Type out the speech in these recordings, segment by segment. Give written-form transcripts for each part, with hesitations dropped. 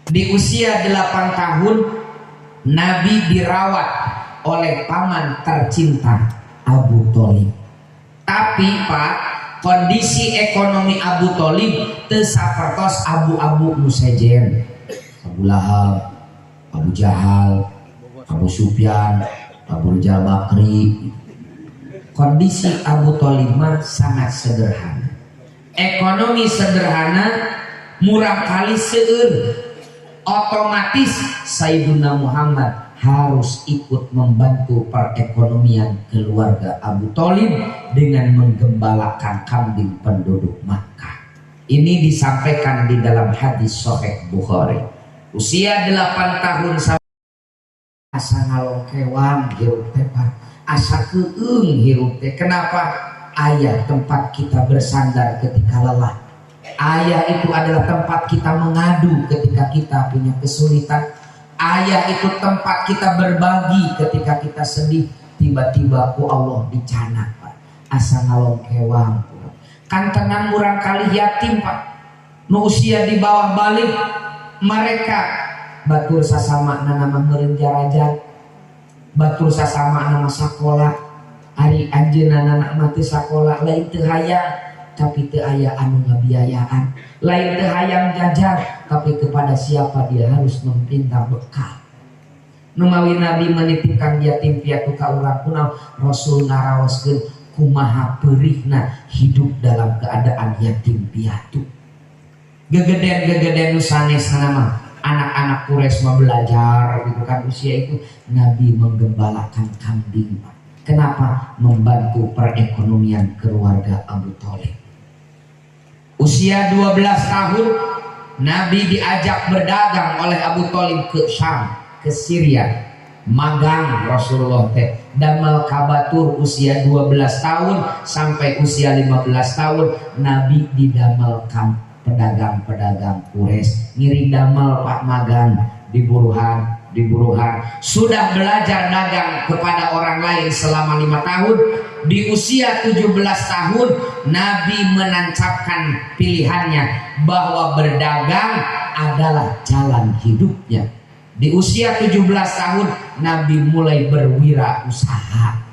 Di usia 8 tahun Nabi dirawat oleh paman tercinta Abu Thalib. Tapi Pak, kondisi ekonomi Abu Thalib teu sapertos abu-abu nu sejen. Abu Lahab, Abu Jahal, Abu Sufyan, Abu Rijal Bakri. Kondisi Abu Thalib mah sangat sederhana. Ekonomi sederhana, murah kali seueur. Otomatis Sayyiduna Muhammad harus ikut membantu perekonomian keluarga Abu Thalib dengan menggembalakan kambing penduduk Makkah. Ini disampaikan di dalam hadis Sahih Bukhari. Usia 8 tahun asa ngalongkewang hirup teh, asa keung hirup teh. Kenapa? Ayah tempat kita bersandar ketika lelah. Ayah itu adalah tempat kita mengadu ketika kita punya kesulitan. Ayah itu tempat kita berbagi ketika kita sedih. Tiba-tiba ku Allah dicana, Pak. Asa ngalongkewang. Kan tenang murang kali yatim, Pak. Nu usia di bawah balik, mereka batur sasama nama merenjarajan, batur sasama nama sekolah. Ari anjeunna anak mati sekolah lain teu hayang, tapi teu aya anu ngabiayaan. Lain teu hayang jajan, tapi kepada siapa dia harus meminta bekal. Numawi Nabi menitipkan yatim piatu ka urang kunaon, Rasul ngaraoskeun kumaha peurihna hidup dalam keadaan yatim piatu. Gegeden nu sanesna mah anak-anak Quraisy mah belajar gitu kan, usia itu Nabi menggembalakan kambing. Kenapa? Membantu perekonomian keluarga Abu Thalib. Usia 12 tahun Nabi diajak berdagang oleh Abu Thalib ke Syam, ke Syria. Magang Rasulullah teh damel kabatur usia 12 tahun sampai usia 15 tahun Nabi didamelkan pedagang-pedagang Quraisy. Ngiring damel Pak magang di buruhan. Sudah belajar dagang kepada orang lain selama 5 tahun. Di usia 17 tahun Nabi menancapkan pilihannya bahwa berdagang adalah jalan hidupnya. Di usia 17 tahun Nabi mulai berwirausaha.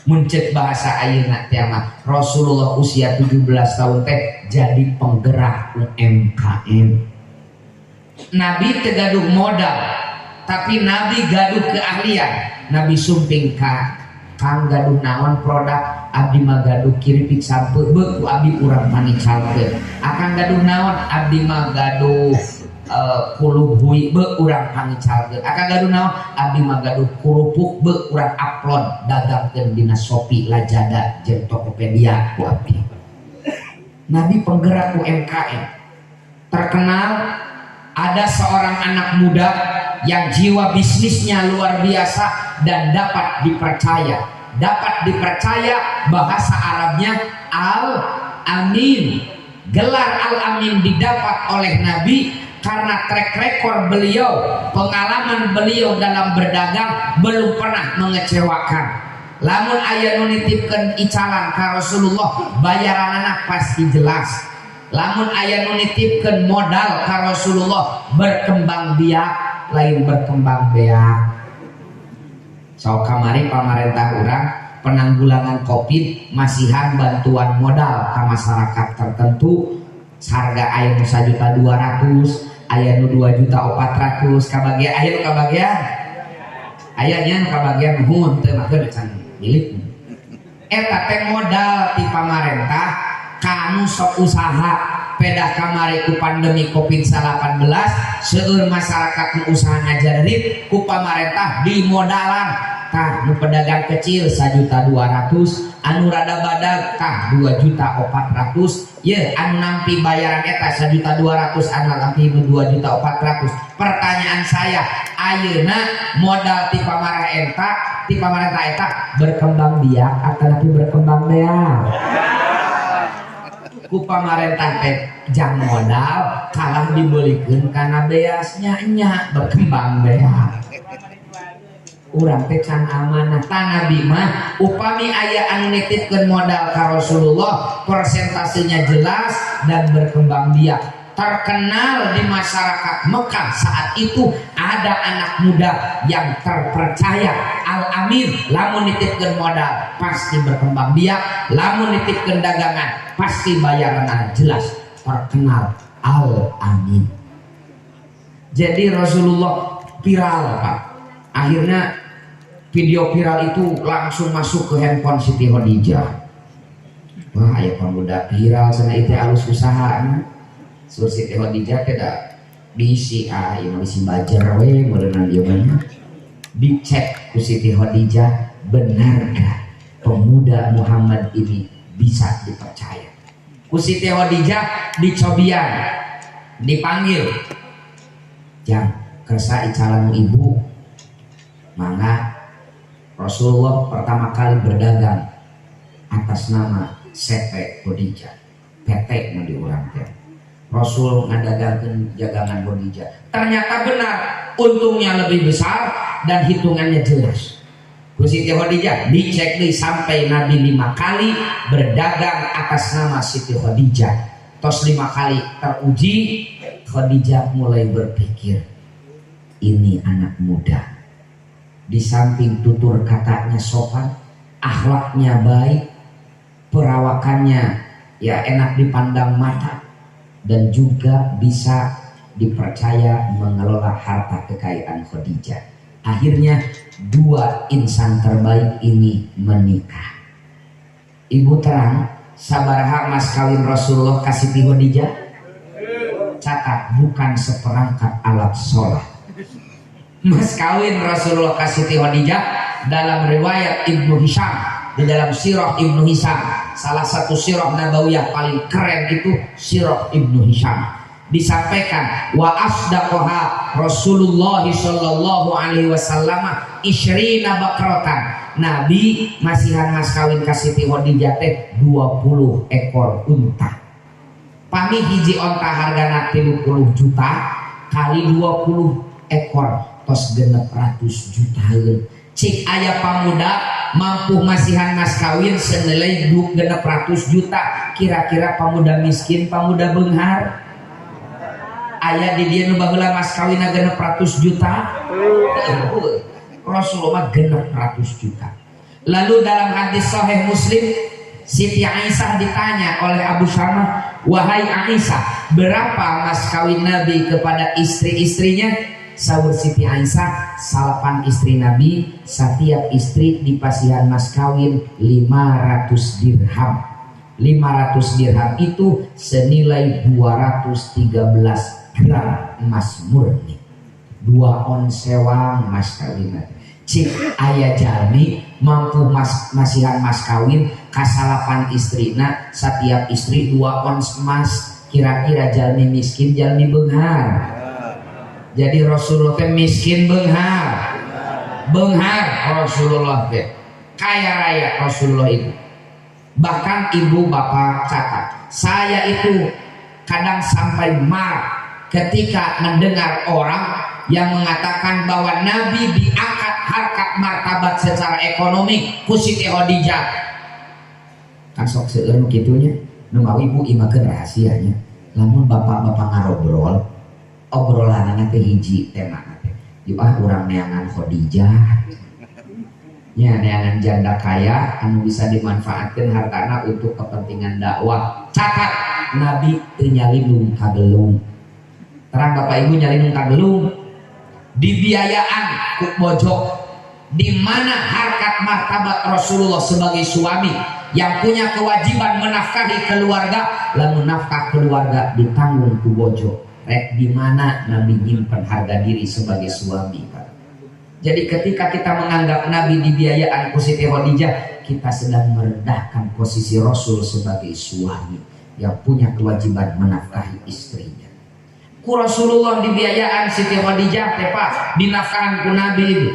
Muncul bahasa ayeuna teh mah Rasulullah usia 17 tahun teh jadi penggerak UMKM. Nabi teu gaduh modal, tapi Nabi gaduh keahlian. Nabi sumping ka Kang gaduh naon produk, abdi mah gaduh kiripik sampeu beuk abdi urang panicalkeun. Akang gaduh naon, abdi mah gaduh kulub hui beuk urang panicalkeun. Akang gaduh naon, abdi mah gaduh kurupuk beuk urang upload dagangkeun dina Shopee, Lazada jeung Tokopedia ku abdi. Nabi penggerak UMKM. Terkenal ada seorang anak muda yang jiwa bisnisnya luar biasa dan dapat dipercaya bahasa Arabnya Al-Amin. Gelar Al-Amin didapat oleh Nabi karena track record beliau, pengalaman beliau dalam berdagang belum pernah mengecewakan. Lamun aya nu nitipkeun icalan ka Rasulullah, bayaranna pasti jelas. Lamun aya nu nitipkeun modal ka Rasulullah, berkembang biak lain berkembang beak. So kamari pamarentah urang penanggulangan Covid masihan bantuan modal ke masyarakat tertentu. Harga aya nu 1.200.000, aya nu 2.400.000, kabagian aya nu kabagian. Aya nya nu kabagian nuhun teu mah can milik. Eta teh modal ti pamarentah kanu sok usaha. Pedah kamari ku pandemi Covid-19 seueur masyarakat nu usaha ngajarit ku pamarentah dimodalan tah nu pedagang kecil 1.200.000, anu rada badag tah 2.400.000, ye anu nampi bayaran eta 1.200.000, anu nampi 2.400.000. Pertanyaan saya, ayeuna modal ti pamarentah eta berkembang biak ataupun berkembang beak? Ku pamarentah teh jang modal kalah dibelikeun kana beasnya nya berkembang beak. Urang teh can amanah. Ta Nabi mah upami aya anu nitipkeun modal ka Rasulullah, persentasenya jelas dan berkembang biak. terkenal di masyarakat Mekah saat itu. Ada anak muda yang terpercaya, Al-Amin, lamun nitipkeun modal pasti berkembang biak, lamun nitipkeun dagangan pasti bayaran jelas. Terkenal Al-Amin. Jadi Rasulullah viral, Pak. Akhirnya video viral itu langsung masuk ke handphone Siti Khadijah. Wah, ya pemuda viral sana itu alus usaha. Sur Siti Khadijah tidak bisi yang bisi bajar we merenang dia banyak. Dicek ku Siti Khadijah, benarkah pemuda Muhammad ini bisa dipercaya? Ku Siti Khadijah dicobian, dipanggil, jang kersa icalan ibu, mangga. Rasulullah pertama kali berdagang atas nama CP Khadijah, PT yang diurang teh. Rasul ngadagangkeun jagangan Khadijah. Ternyata benar, untungnya lebih besar dan hitungannya jelas. Ku Siti Khadijah dicek nih sampai Nabi 5 kali berdagang atas nama Siti Khadijah. Tos 5 kali teruji, Khadijah mulai berpikir, ini anak muda. Di samping tutur katanya sopan, akhlaknya baik, perawakannya ya enak dipandang mata, dan juga bisa dipercaya mengelola harta kekayaan Khadijah. Akhirnya 2 insan terbaik ini menikah. Ibu terang, sabaraha mas kawin Rasulullah ka Siti Khadijah? Catat, bukan seperangkat alat sholat. Mas kawin Rasulullah ka Siti Khadijah dalam riwayat Ibnu Hisham, di dalam sirah Ibnu Hisham, salah satu sirah nabawiyah paling keren itu sirah Ibnu Hisham, disampaikan wa asdaqaha Rasulullah sallallahu alaihi wasallam isyrina bakratan. Nabi masihan mas kawin ka Siti Khadijah teh 20 ekor unta. Pami hiji onta hargana 30 juta kali 20 ekor tos 600 juta. Cik aya pamuda mampu masihan mas kawin senilai 600 juta. Kira-kira pamuda miskin, pamuda beunghar aya di dieu nu baheula mas kawin 600 juta. Rasulullah 600 juta. Lalu dalam hadis sahih Muslim, Siti Aisyah ditanya oleh Abu Syamah, wahai Aisyah, berapa mas kawin Nabi kepada istri-istrinya? Sahur Siti Aisyah, 8 istri Nabi, setiap istri dipasihan mas kawin 500 dirham. 500 dirham itu senilai 213 gram emas murni. 2 on sewang mas kawin Nabi. Cik aya jalmi mampu masihan mas kawin kasalapan istrina, setiap istri 2 ons emas. Kira-kira jalmi miskin, jalmi beunghar. Jadi Rasulullah teh miskin beunghar. Beunghar Rasulullah teh. Kaya raya Rasulullah itu. Bahkan ibu bapak catat, saya itu kadang sampai marah ketika mendengar orang yang mengatakan bahwa Nabi diangkat harkat martabat secara ekonomi ku Siti Khadijah. Kan sok seueur kitunya, nu mau ibu imakeun rahasianya. Lamun bapak-bapak ngarobrol, obrolanana teh hiji tema teh. Ieu urang neangan Khadijah. Nya neangan janda kaya anu bisa dimanfaatkeun hartana untuk kepentingan dakwah. Catat, Nabi teu nyalindung ka gelung. Terang bapak ibu nyalindung ka gelung. Dibiayaan ku bojo, di mana harkat martabat Rasulullah sebagai suami yang punya kewajiban menafkahi keluarga, lalu nafkah keluarga ditanggung ku bojo. Rek di mana Nabi nyimpen harga diri sebagai suami, Pak. Jadi ketika kita menganggap Nabi dibiayaan ku Siti Khadijah, kita sedang merendahkan posisi Rasul sebagai suami yang punya kewajiban menafkahi istrinya. Ku Rasulullah dibiayaan Siti Khadijah teh Pak, dinafkahan ku Nabi itu.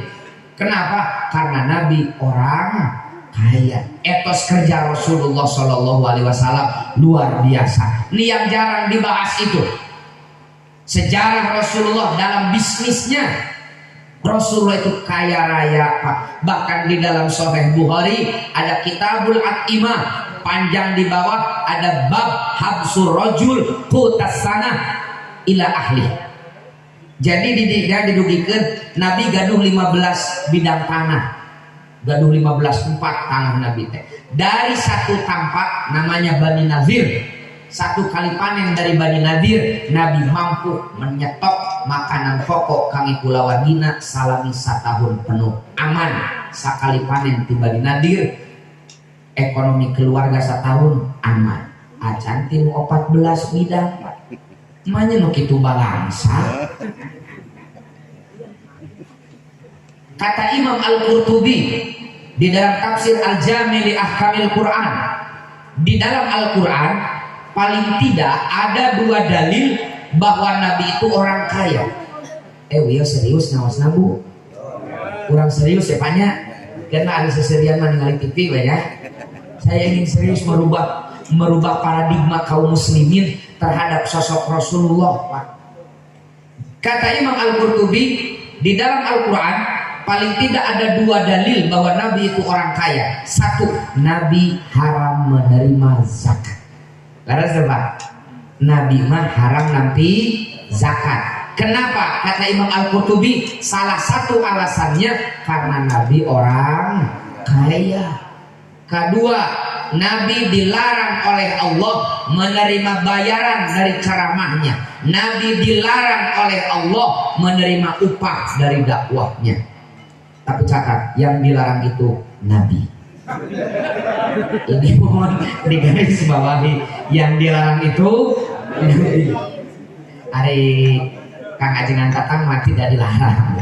Kenapa? Karena Nabi orang kaya. Etos kerja Rasulullah Shallallahu Alaihi Wasallam luar biasa. Ini yang jarang dibahas itu. Sejarah Rasulullah dalam bisnisnya. Rasulullah itu kaya raya Pak. Bahkan di dalam Sahih Bukhari ada Kitabul At'imah, panjang di bawah ada bab habsur rajul qutas sana ila ahli. Jadi didugikan Nabi gaduh 15 bidang tanah, gaduh 15 tempat tanah Nabi teh. Dari satu tempat namanya Bani Nadir, satu kali panen dari Bani Nadir, Nabi mampu menyetok makanan pokok kami kulawadina salami satahun penuh aman. Sakali panen di Bani Nadir, ekonomi keluarga setahun aman. Acan tim 14 bidang emangnya nu kitu balangsa. Kata Imam Al-Qurtubi di dalam tafsir Al-Jami' li Ahkamil Quran, di dalam Al-Quran paling tidak ada 2 dalil bahwa Nabi itu orang kaya. Wih serius nawas nabu, kurang serius ya Paknya, karena ada seserian ningali TV ya. Saya ingin serius merubah paradigma kaum muslimin terhadap sosok Rasulullah, Pak. Kata Imam Al-Qurtubi di dalam Al-Quran paling tidak ada 2 dalil bahwa Nabi itu orang kaya. Satu, Nabi haram menerima zakat. Karena sebab Nabi mah haram nanti zakat. Kenapa? Kata Imam Al-Qurtubi, salah satu alasannya karena Nabi orang kaya. Kedua, Nabi dilarang oleh Allah menerima bayaran dari ceramahnya. Nabi dilarang oleh Allah menerima upah dari dakwahnya. Tapi catat, yang dilarang itu Nabi. Ini mohon digaris bawahi, yang dilarang itu Nabi. Hari Kang Ajengan Tatang mati tidak dilarang.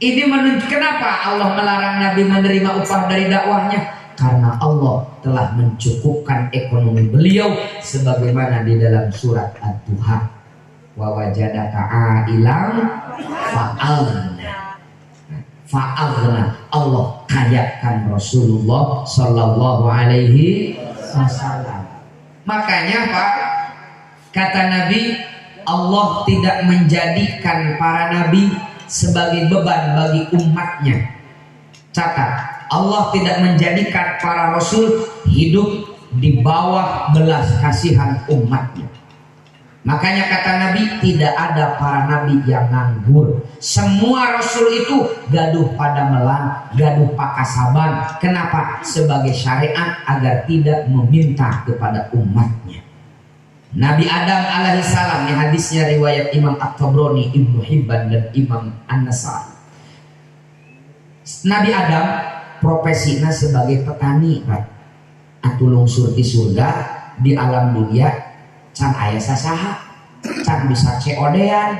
Ini menunjukkan kenapa Allah melarang Nabi menerima upah dari dakwahnya, karena Allah telah mencukupkan ekonomi beliau sebagaimana di dalam surat Ad-Duha, wa wajadaka ailam fa'alna. Allah kayakan Rasulullah sallallahu alaihi wasallam. Makanya Pak, kata Nabi, Allah tidak menjadikan para nabi sebagai beban bagi umatnya. Catat, Allah tidak menjadikan para rasul hidup di bawah belas kasihan umatnya. Makanya kata Nabi, tidak ada para nabi yang nganggur. Semua rasul itu gaduh pada melang, gaduh pakasaban. Kenapa? Sebagai syariat agar tidak meminta kepada umatnya. Nabi Adam alaihissalam, ini hadisnya riwayat Imam At-Tabrani, Ibnu Hibban dan Imam An-Nasai. Nabi Adam profesinya sebagai petani, Pak. Atulung surti surga di alam dunia can aya sasaha, can bisa ceodean,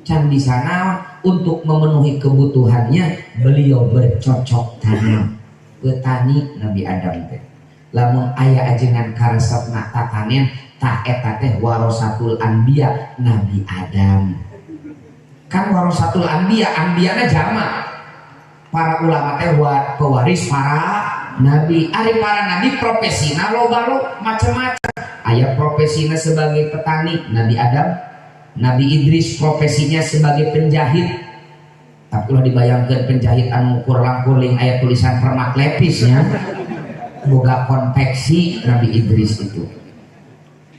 can bisa naon. Untuk memenuhi kebutuhannya beliau bercocok tanam. Petani Nabi Adam teh. Lamun aya ajengan karesepna tatanen tak eta teh warasatul anbiya Nabi Adam. Kan warasatul anbiya, anbiyana jama. Para ulama teh pewaris para nabi. Ari para nabi profesina loba macam-macam. Aya profesina sebagai petani Nabi Adam. Nabi Idris profesinya sebagai penjahit. Tapi kalau dibayangkan penjahit anu kurang-kurang aya tulisan permak lepisnya. Boga konveksi Nabi Idris itu.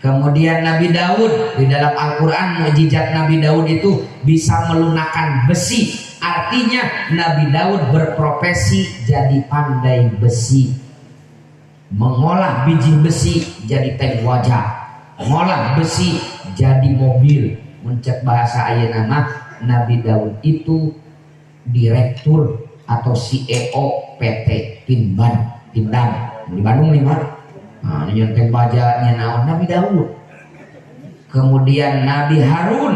Kemudian Nabi Daud, di dalam Al-Quran mukjizat Nabi Daud itu bisa melunakkan besi. Artinya Nabi Daud berprofesi jadi pandai besi, mengolah biji besi jadi tank wajah, mengolah besi jadi mobil. Mencet bahasa ayeuna nama Nabi Daud itu direktur atau CEO PT Pindam di Bandung nih Pak. Nah, nyontek bajanya naon Nabi Daud. Kemudian Nabi Harun.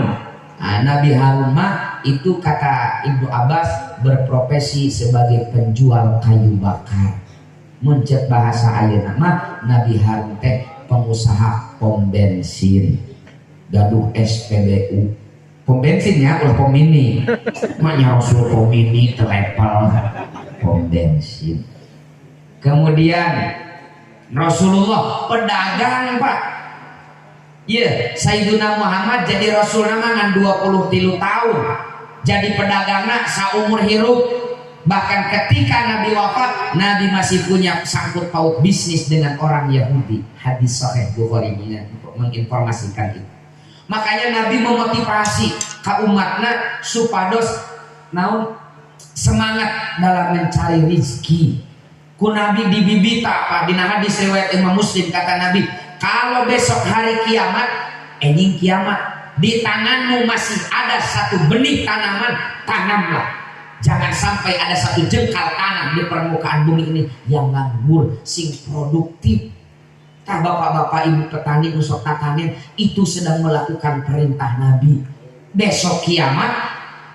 Nah, Nabi Harun mah itu kata Ibnu Abbas berprofesi sebagai penjual kayu bakar. Mencet bahasa ayeuna mah Nabi Harun teh pengusaha pom bensin. Gaduh SPBU. Pom bensinnya ulah pom mini. Maknya Rasul pom mini telepel pom bensin. Kemudian Rasulullah pedagang Pak. Iya, Sayyiduna Muhammad jadi Rasul nama ngan 23 tahun. Jadi pedagangna saumur hirup Bahkan ketika Nabi wafat, Nabi masih punya sangkut paut bisnis dengan orang Yahudi. Hadis Sahih Bukhari untuk menginformasikan itu. Makanya Nabi memotivasi ka umatna supados naon semangat dalam mencari rizki. Ku Nabi dibibita Pak dina hadis riwayat Imam Muslim, kata Nabi, kalau besok hari kiamat, anjing kiamat, di tanganmu masih ada satu benih tanaman, tanamlah. Jangan sampai ada satu jengkal tanah di permukaan bumi ini yang nganggur, sing produktif. Tah bapak-bapak ibu petani nusok tatanen itu sedang melakukan perintah Nabi. Besok kiamat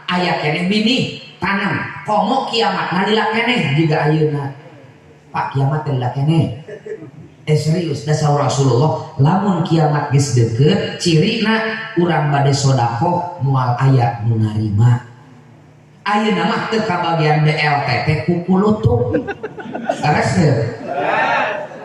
aya keneh bini tanam, komo kiamat nalila keneh juga ayeuna. Pak kiamat nalila keneh. Serius da saur Rasulullah, lamun kiamat geus deukeut cirina urang bade sodaqoh moal aya nu narima. Ayeuna mah teu kabagian BLT teh kuku lutut. Beres teu?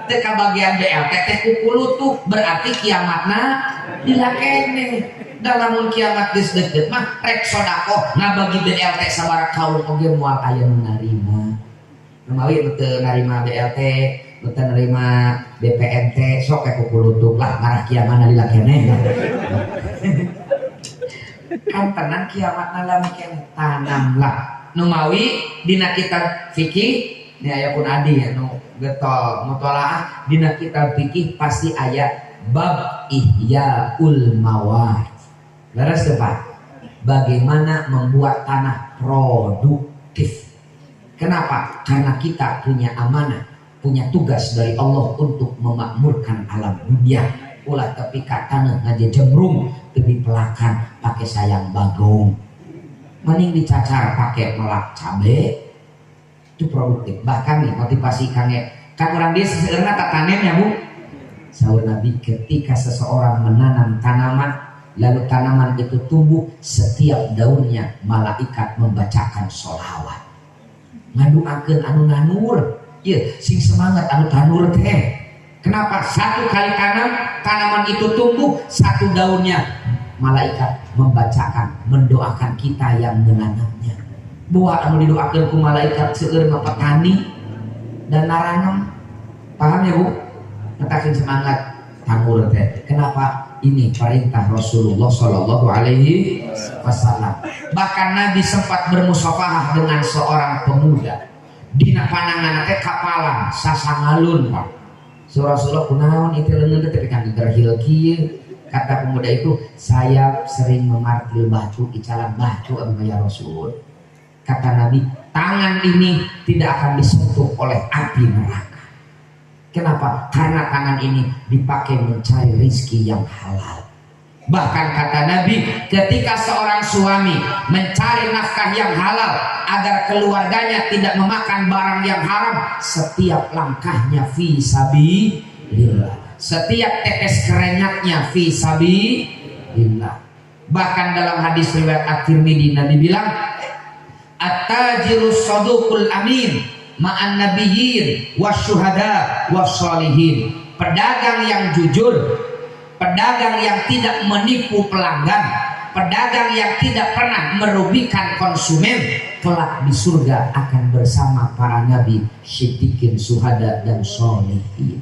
Teu kabagian BLT teh kuku lutut, berarti kiamatna lila keneh. Da lamun kiamat geus deukeut mah rek sodaqoh ngabagi BLT sabaraha kaum oge moal aya nu narima. Numawi teu narima BLT, teu narima BPNT, sok ke kuku lutut lah ngarah kiamatna lila keneh. Kan tenang kiamat nalam keneh, tanamlah. Numawi dina kitab fikih ini aya pun adi ya nu getol mutolaah dina kitab fikih pasti aya bab ihyaul mawad. Beres teu Pak? Bagaimana membuat tanah produktif. Kenapa? Karena kita punya amanah, punya tugas dari Allah untuk memakmurkan alam dunia. Ulah tapi katana ngaje jembrung tebi pelakan pakai sayang bagong, mending dicacar pakai melak cabe, itu produktif. Bahkan nih motivasi kange kan orang dia sebenarnya tatanen ya Bu. Saur Nabi, ketika seseorang menanam tanaman lalu tanaman itu tumbuh, setiap daunnya malaikat membacakan sholawat ngaduakeun anu nanur. Ieu sing semangat anu tanur teh. Kenapa? Satu kali tanam, tanaman itu tumbuh, satu daunnya malaikat membacakan, mendoakan kita yang menanamnya. Buah anu didoakeun ku malaikat seueur mah petani dan naranam. Paham ya Bu? Ngetakeun semangat tanur teh. Kenapa? Ini perintah Rasulullah Shallallahu Alaihi Wasallam. Bahkan Nabi sempat bermusafahah dengan seorang pemuda. Dina panangan teh kapalan sasangalun Pak. Rasulullah kunaon itu leungeun teh kan digerhil kieu. Kata pemuda itu, saya sering memartil batu, icalan batu ya Rasul. Kata Nabi, tangan ini tidak akan disentuh oleh api neraka. Kenapa? Karena tangan ini dipakai mencari rizki yang halal. Bahkan kata Nabi, ketika seorang suami mencari nafkah yang halal agar keluarganya tidak memakan barang yang haram, setiap langkahnya fi sabilillah, setiap tetes kerenyatnya fi sabilillah. Bahkan dalam hadis riwayat At-Tirmidzi Nabi bilang, at-tajirus saduqul amin ma'an nabiyyin wasyuhada wassalihin. Pedagang yang jujur, pedagang yang tidak menipu pelanggan, pedagang yang tidak pernah merugikan konsumen, kelak di surga akan bersama para nabi, siddiqin, syuhada dan sholihin.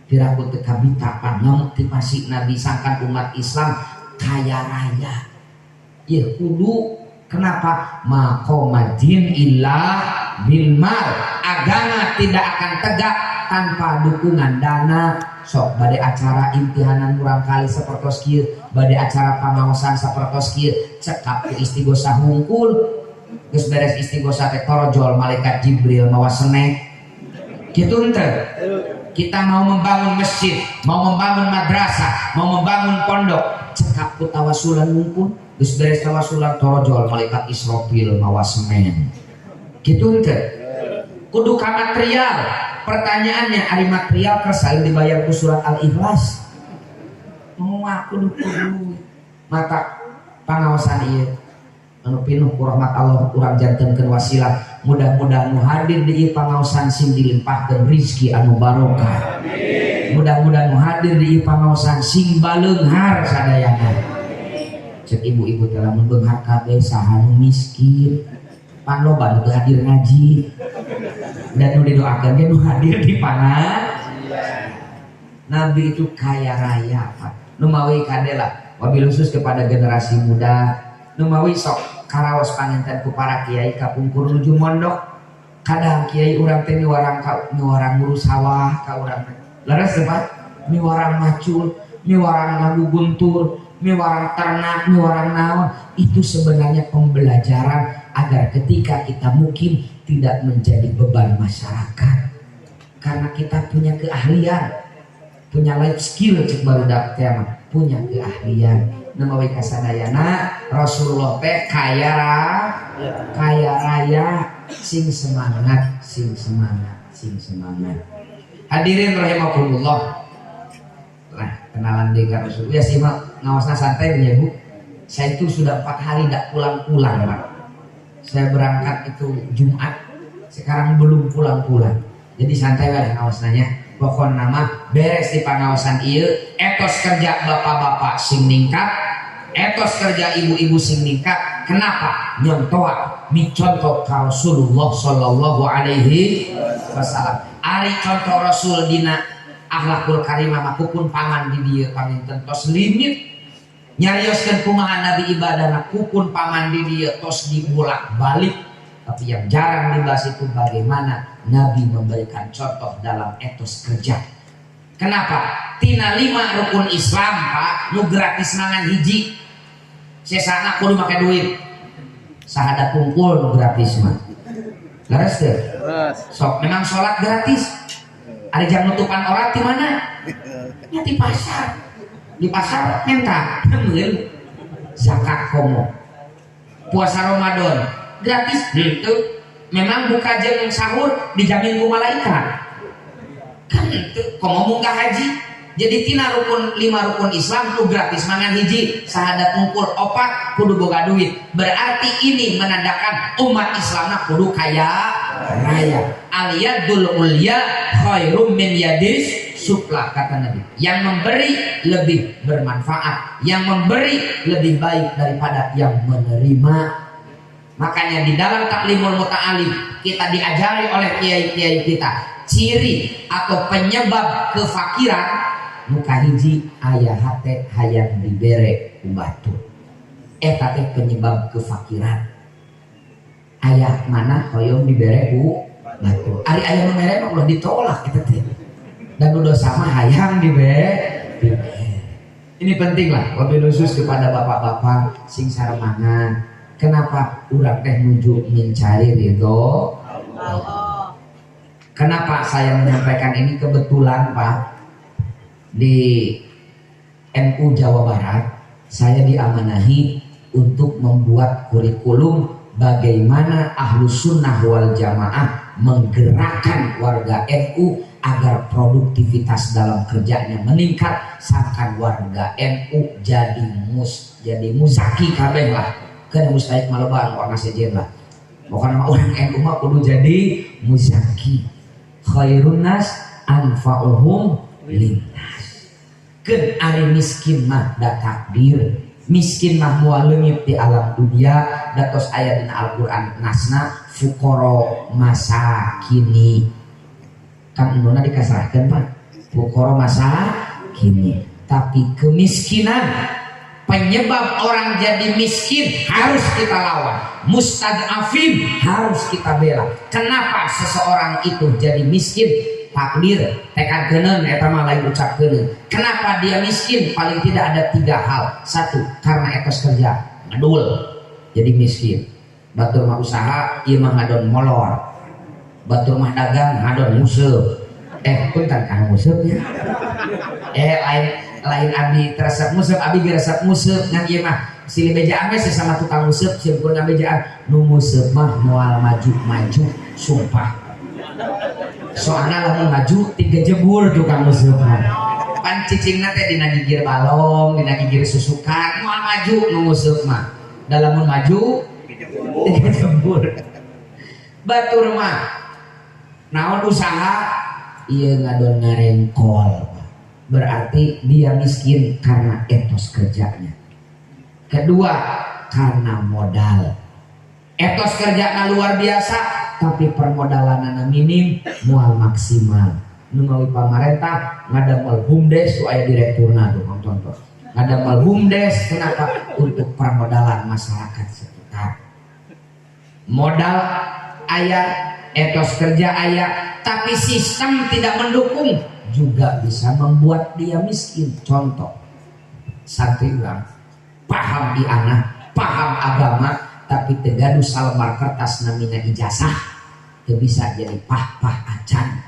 Piraku teka bitapan memotivasi Nabi sangkan umat Islam kaya raya. Ya kudu kenapa? Maqamadin illa bil mal. Agama tidak akan tegak tanpa dukungan dana. Sok bade acara imtihanan murang kali sapertos kieu, bade acara pangaosan sapertos kieu, cekap ku istighosah hungkul, geus beres istighosah teh torojol malaikat Jibril mawa senek. Kitu teh. Kita mau membangun masjid, mau membangun madrasah, mau membangun pondok, cekap ku tawasulan hungkul, geus beres tawasulan torojol malaikat Israfil mawa semen. Kitu teh. Kudu ka material. Pertanyaannya, ari material kersal dibayar ku surat Al-Ikhlas. Muak kudu mata pangaosan ieu anu pinuh ku rahmat Allah urang jantenkeun wasilah. Mudah-mudahan nu hadir di ieu pangaosan sing dilimpahkeun rezeki anu barokah. Mudah-mudahan nu hadir di ieu pangaosan sing baleunghar sadayana. Cek ibu-ibu teh lamun beunghar kabeh saha nu miskin. panoba itu hadir ngaji dan nu didoakan dia nu hadir di panah. Nabi itu kaya raya Pak. Numawi kadela wabil khusus kepada generasi muda numawi sok karaos panginten ku para kiai kapungkur nuju mondok. Kadang kiai urang teh miwarang ngurus sawah ka urang teh leres teh Pak, miwarang macul, miwarang lagu guntur, miwarang ternak, miwarang naon. Itu sebenarnya pembelajaran agar ketika kita mungkin tidak menjadi beban masyarakat karena kita punya keahlian, punya life skill cek barudak teh punya keahlian. Namawi kasadayana Rasulullah teh kaya raya, sing semangat. Hadirin rahimakumullah. Nah, kenalan dengan Rasul. Ya sih mak ngawasna santai ya Bu. Saya itu sudah 4 hari tidak pulang-pulang Pak. Saya berangkat itu Jumat, sekarang belum pulang-pulang. Jadi santai lah ngawasnanya. Pokok nama beres di pengawasan ieu, etos kerja bapak-bapak sing ningkat, etos kerja ibu-ibu sing ningkat. Kenapa? Nyontoa micontoh ka Rasulullah sallallahu alaihi wasallam. Ari contoh Rasul dina akhlakul karimah makupun paman di dieu paminten tos limit. Nyarioskeun kumaha Nabi ibadahna kupun paman di dieu tos dibolak-balik. Tapi yang jarang dibahas itu bagaimana Nabi memberikan contoh dalam etos kerja. Kenapa? Tina 5 rukun Islam Pak, nu gratis mangan hiji. Sesana kudu make duit. Sahadat kumpul nu gratis mah. Leres teh? Sok memang sholat gratis. Ada jam nutupan orang di mana? Ya di pasar. Di pasar minta temen zakat komo. Puasa Ramadan gratis itu memang buka jam sahur dijamin ku malaikat kan itu komo munggah haji. Jadi tina rukun 5 rukun Islam tuh gratis mangan hiji, sahadat ngumpul opat kudu boga duit. Berarti ini menandakan umat Islamna kudu kaya raya. Aliyadul ulya khairum min yadis sufla kata Nabi. Yang memberi lebih bermanfaat, yang memberi lebih baik daripada yang menerima. Makanya di dalam taklimul muta'alim kita diajari oleh kiai-kiai kita ciri atau penyebab kefakiran muka hiji ayah hate hayang dibere ubatu. Eta teh penyebab kefakiran. Ayah mana hoyong dibere ubatu. Ari ayah nu mere mah ulah ditolak eta teh. Dan udah sama hayang dibere. Ini penting lah wabil khusus kepada bapak-bapak sing saremangan. Kenapa urang teh nuju mencari ridho Allah? Kenapa saya menyampaikan ini? Kebetulan Pak, di NU Jawa Barat saya diamanahi untuk membuat kurikulum bagaimana Ahlus Sunnah wal Jamaah menggerakkan warga NU agar produktivitas dalam kerjanya meningkat, sampai warga NU jadi muzaki kabeh lah. Kan mustahik malebang warna sejen lah. Pokoknya orang NU mah kudu jadi muzaki. Khairun nas anfa'uhum linnas. Keun ari miskin mah da takdir. Miskin mah moal leungit di alam dunia. Datos aya dina Al-Qur'an nasna fuqara masakini. Kan indona dikasarkeun Pak. Fuqara masakini. Tapi kemiskinan penyebab orang jadi miskin harus kita lawan. Mustad'afin harus kita bela. Kenapa seseorang itu jadi miskin? Takdir tekadkeun eta mah lain ucapkeun. Kenapa dia miskin? Paling tidak ada 3 hal. 1, karena etos kerja ngadul jadi miskin. Batur mah usaha ieu mah ngadon molor. Batur mah dagang ngadon museuh. Punten Kang museuh ya. Lain abi teresep museuh, abi resep museuh ngan ieu mah silih bejaan we sesama tukang museuh simpul ngabejaan nu museuh mah moal maju sumpah. Soalnya lamun maju 3 jebul tukang museuh mah. Pan cicingna teh dina gigir balong, dina gigir susukan, moal maju nu museuh mah. Da lamun maju 3 jebul. Batur mah naon usaha ieu ngadon ngarengkol. Berarti dia miskin karena etos kerjanya. Kedua, karena modal. etos kerja luar biasa tapi permodalan minim mual maksimal. Numawi pamarentah ngadamel bumdes tu aya direkturna tuh contoh. Ngadamel bumdes kenapa? Untuk permodalan masyarakat sekitar. Modal aya, etos kerja aya, tapi sistem tidak mendukung juga bisa membuat dia miskin. Contoh, santri urang paham di anak, paham agama, tapi tegaduh salembar kertas namina ijazah, teu bisa jadi pah acan.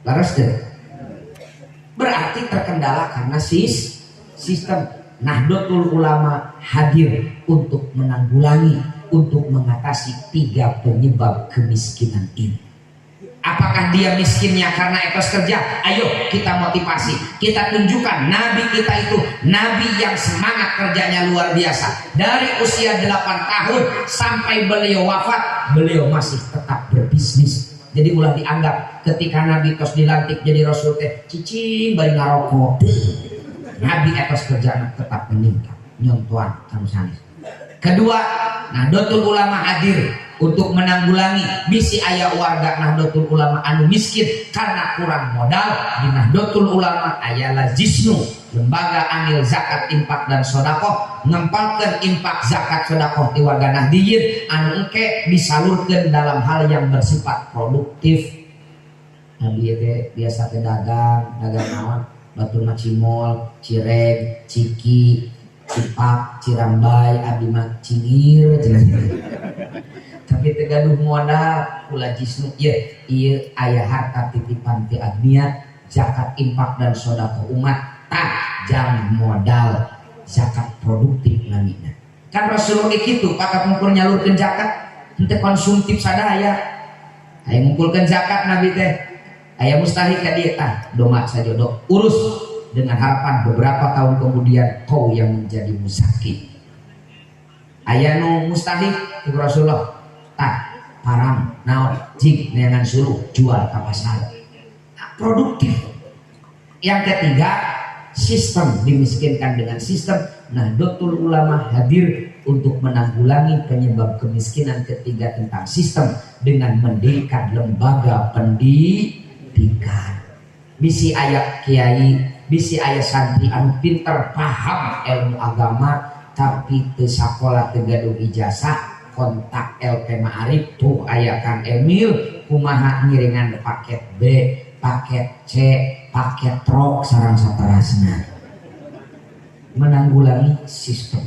Laras deh. Berarti terkendala karena sistem. Nahdlatul Ulama hadir untuk menanggulangi, untuk mengatasi 3 penyebab kemiskinan ini. Apakah dia miskinnya karena etos kerja? Ayo kita motivasi, kita tunjukkan Nabi kita itu Nabi yang semangat kerjanya luar biasa. Dari usia 8 tahun sampai beliau wafat, beliau masih tetap berbisnis. Jadi ulah dianggap ketika Nabi tos dilantik jadi Rasul teh cicing bari ngarokok. Nabi etos kerjanya tetap meningkat, nyontohan kanu sanes. Kedua, Nahdlatul Ulama hadir untuk menanggulangi bisi aya warga Nahdlatul Ulama anu miskin karena kurang modal. Di Nahdlatul Ulama aya Lazisnu, lembaga amil zakat infak dan sedekah, ngempalkeun infak zakat sedekah ti warga Nahdiyin anu engke disalurkeun dalam hal yang bersifat produktif. Nabi teh biasa teh dagang naon? Batu Cimol, Cireg, Ciki, Cipak, Cirambai, abdi mah Cingir, tapi tegaduh modal ulah jisnu ieu aya harta titipan ti agnia, zakat infak dan sedekah umat tak jam modal zakat produktif namina. Kan Rasulullah kitu pakat ngukur nyalurkeun zakat henteu konsumtif sadaya. Aya ngumpulkeun zakat Nabi teh aya mustahik ka dieu doma saja urus dengan harapan beberapa tahun kemudian kau yang menjadi musaki. Aya nu mustahik ku Rasulullah parang naon jig neangan suluh jual ka pasar. Produktif. Yang ketiga, sistem dimiskinkan dengan sistem. Nahdlatul Ulama hadir untuk menanggulangi penyebab kemiskinan ketiga tentang sistem dengan mendirikan lembaga pendidikan. Bisi aya kiai, bisi aya santri anu pinter paham ilmu agama tapi teu sakola teu gaduh ijazah, kontak LP Ma'arif tuh aya Kang Emil kumaha ngiringan paket B, paket C, paket trok sareng saterasna. Menanggulangi sistem.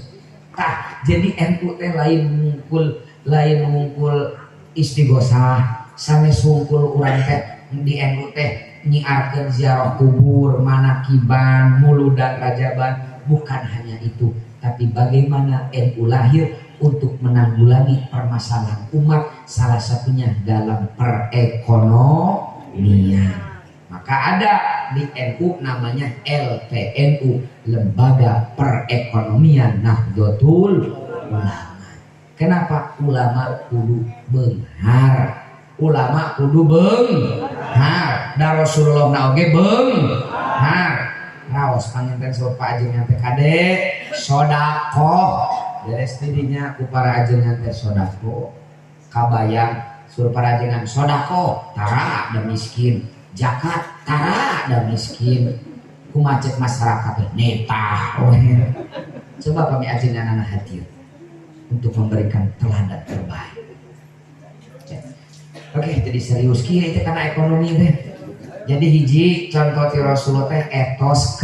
Jadi NU teh lain mungkul istighosah, sanes sungkul urang teh di NU teh nyiarkeun ziarah kubur, manakiban, muludan, rajaban. Bukan hanya itu, tapi bagaimana NU lahir untuk menanggulangi permasalahan umat, salah satunya dalam perekonomian. Maka ada di NU namanya LPNU, Lembaga Perekonomian Nahdlatul Ulama. Kenapa? Ulama kudu beunghar. Ulama kudu beunghar. Da Rasulullah na oge beunghar. Raos panginten suruh Pak ajengan teh kade sodako. Beres tidinya ku para ajengan teh sodako. Kabayang suruh para ajengan sodako tara da miskin, zakat tara da miskin. Ku macet masyarakat teh netah. Coba kami ajengan anak hadir untuk memberikan teladan terbaik. Oke, jadi serius kieu itu karena ekonomi teh. Jadi hiji contoh ti Rasulullah teh etos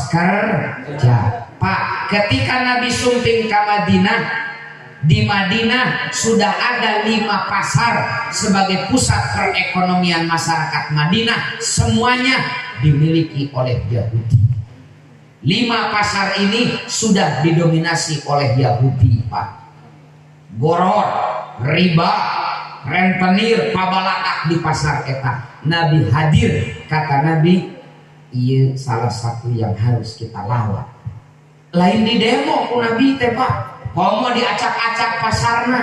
kerja. Pak, ketika Nabi sumping ke Madinah, di Madinah sudah ada 5 pasar sebagai pusat perekonomian masyarakat Madinah, semuanya dimiliki oleh Yahudi. 5 pasar ini sudah didominasi oleh Yahudi, Pak. Goror, riba, rentenir, pabalatak di pasar eta. Nabi hadir, kata Nabi, iya salah satu yang harus kita lawan. Lain di demo ku Nabi teh Pak, komo diacak-acak pasarna.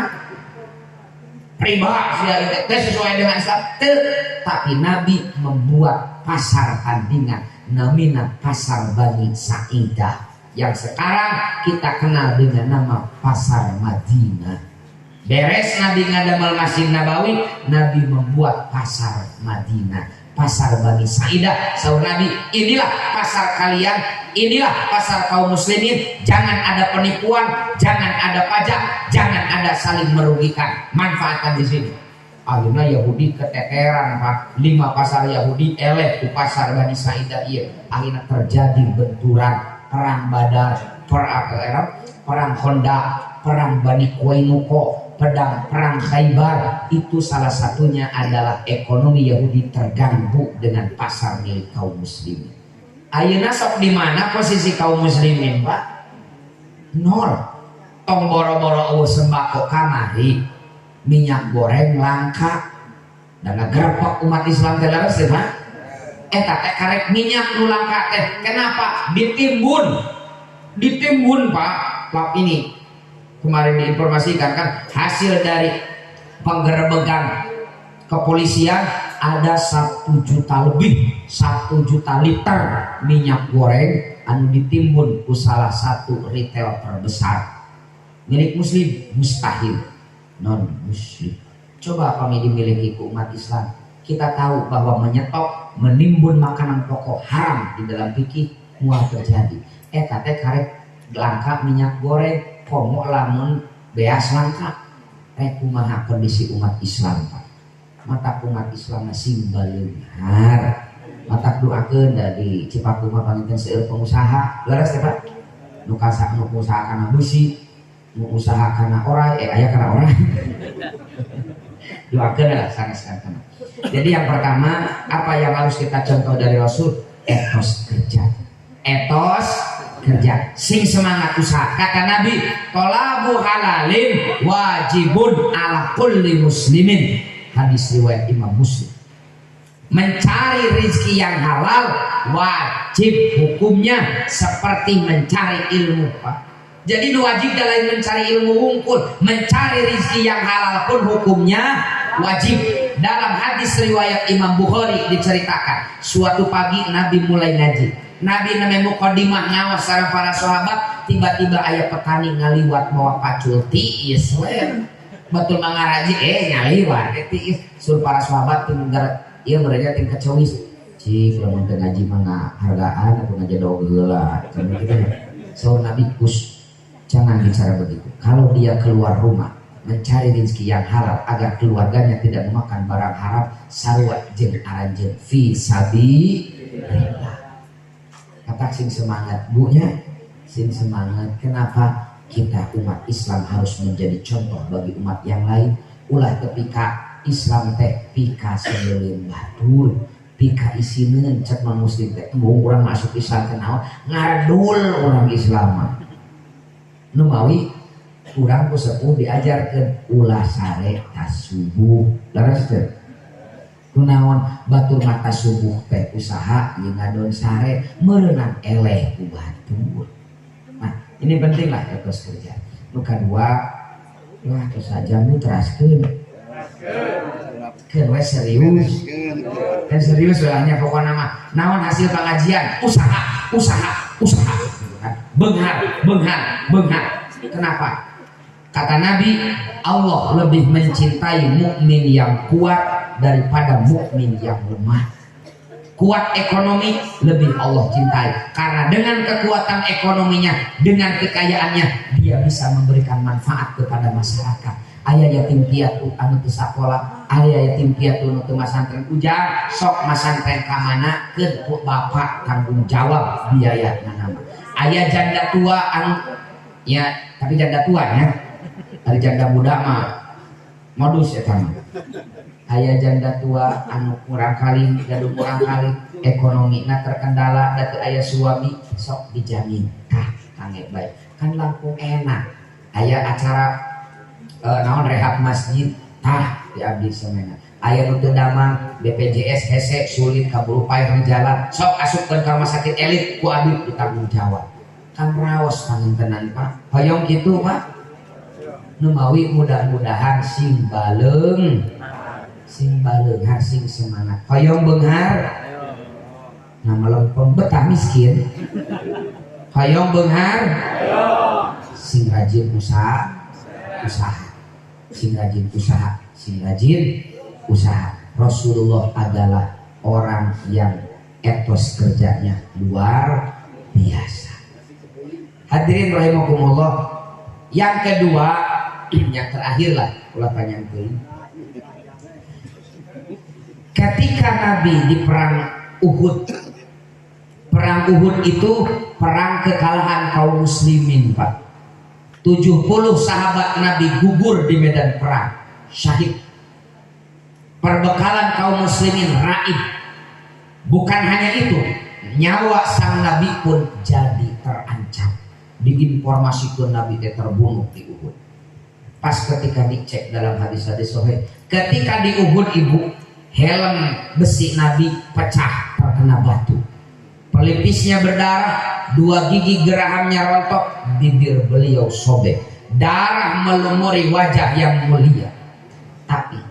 Riba teh sesuai dengan Islam, tapi Nabi membuat pasar tandingan namina pasar Bani Sa'idah. yang sekarang kita kenal dengan nama Pasar Madinah. Beres Nabi ngadamel Masjid Nabawi, Nabi membuat Pasar Madinah, Pasar Bani Sa'idah. Sahur Nabi, inilah pasar kalian, inilah pasar kaum muslimin. Jangan ada penipuan, jangan ada pajak, jangan ada saling merugikan. Manfaatkan di sini. Akhirnya Yahudi keteteran Pak. 5 pasar Yahudi eleh ke pasar Bani Sa'idah. Iya. Akhirnya terjadi benturan, perang Badar, perang Honda, perang Bani Qainuqa, perang Khaybar. Itu salah satunya adalah ekonomi Yahudi terganggu dengan pasar milik kaum muslimin. Ayeuna sok di mana posisi kaum muslimin, Pak? Nol. Tong boro-boro sembako kamari. Minyak goreng langka dan gerepek umat Islam teh laras teh mah eta teh karek minyak nu langka teh kenapa ditimbun Pak ini kemarin diinformasikan kan hasil dari penggerebekan kepolisian ada 1 juta lebih 1 juta liter minyak goreng anu ditimbun ku salah satu retail terbesar milik muslim. Mustahil non muslim. Coba kami dimiliki ke umat Islam. Kita tahu bahwa menyetok, menimbun makanan pokok haram di dalam fikih mual terjadi. Eta teh karek langka minyak goreng, komo lamun beas langka. Kumaha kondisi umat Islam Pak. Mata umat Islam sing baleunghar. Mata doakeun dari Cipaku mah panginten seueur pengusaha. Leres teh Pak. Nu kasak nu usaha kana besi, usaha karena orang, ayah karena orang. Doakan adalah sangat-sangat. Jadi yang pertama, apa yang harus kita contoh dari Rasul? Etos kerja. Etos kerja. Sing semangat usaha. Kata Nabi, tolabu halalin wajibun ala kulli muslimin. Hadis riwayat Imam Muslim. Mencari rezeki yang halal wajib hukumnya seperti mencari ilmu Pak. Jadi wajib dalam mencari ilmu wungkul, mencari rezeki yang halal pun hukumnya wajib. Dalam hadis riwayat Imam Bukhari diceritakan, suatu pagi Nabi mulai ngaji. Nabi namanya mukadimah ngawas sareng para sahabat, tiba-tiba aya petani ngaliwat bawa pacul tiis we. Betul mangaraji ngaliwat tiis. Sur para sahabat teu ieu mereka teu kecewis. Cik lamun teu ngaji mah hargaan atuh ngajodoh heula. So Nabi kus jangan bicara begitu. Kalau dia keluar rumah mencari rezeki yang halal agar keluarganya tidak memakan barang haram, sarua jeung aranjeun fi sabilillah. Kata sing semangat bunya, sing semangat. Kenapa kita umat Islam harus menjadi contoh bagi umat yang lain? Ulah ketika Islam teh pika sebelum batur, pika isineun cek muslim teh embung urang masuk Islam teh naon ngadul orang Islam. Numawi kurang ku sepuh diajarkan ulah sare tas subuh laras teh kunaon batur mata subuh teh usaha jeung ngadon sare meureunang eleh ku batur. Nah ini penting lah etos kerja. Nu kadua lah terus saja mutraskeun kewe serius dan serius soalnya pokoknya mah naon hasil pengajian usaha benghar. Kenapa? Kata Nabi, Allah lebih mencintai mukmin yang kuat daripada mukmin yang lemah. Kuat ekonomi lebih Allah cintai karena dengan kekuatan ekonominya, dengan kekayaannya dia bisa memberikan manfaat kepada masyarakat. Aya yatim piatu anu teu sakola, aya yatim piatu anu teu masantren ujang, sok masantren ka mana ke bapak tanggung jawab biayana nama. Aya janda tua anu ya tapi janda tua ya. Ari janda muda mah modus eta mah. Aya janda tua anu kurang kali gaduh kurang kali ekonomina terkendala da teu aya suami sok dijamin. Tah kangge bae. Kan langkung enak. Aya acara naon rehab masjid tah diabdi semena. Aya nu teu damang BPJS hese sulit kaburu paeh di jalan sok asupkeun ka rumah sakit elit ku abdi ditanggung jawab. Kan raos pangintenan Pak. Hoyong kitu Pak. Numawi mudah-mudahan sing baleung sing semangat. Hoyong beunghar. Nah melempem betah miskin. Hoyong beunghar sing rajin usaha sing rajin usaha. Rasulullah adalah orang yang etos kerjanya luar biasa. Hadirin rahimakumullah. Yang kedua, yang terakhir lah ulah panjangkeun. Ketika Nabi di perang Uhud. Perang Uhud itu perang kekalahan kaum muslimin, Pak. 70 sahabat Nabi gugur di medan perang, syahid. Perbekalan kaum muslimin raib. Bukan hanya itu, nyawa sang Nabi pun jadi terancam. Diinformasikan Nabi terbunuh di Uhud. Pas ketika dicek dalam hadis-hadis sahih, ketika di Uhud ibu, helm besi Nabi pecah terkena batu. Pelipisnya berdarah, 2 gigi gerahamnya rontok, bibir beliau sobek, darah melumuri wajah yang mulia. Tapi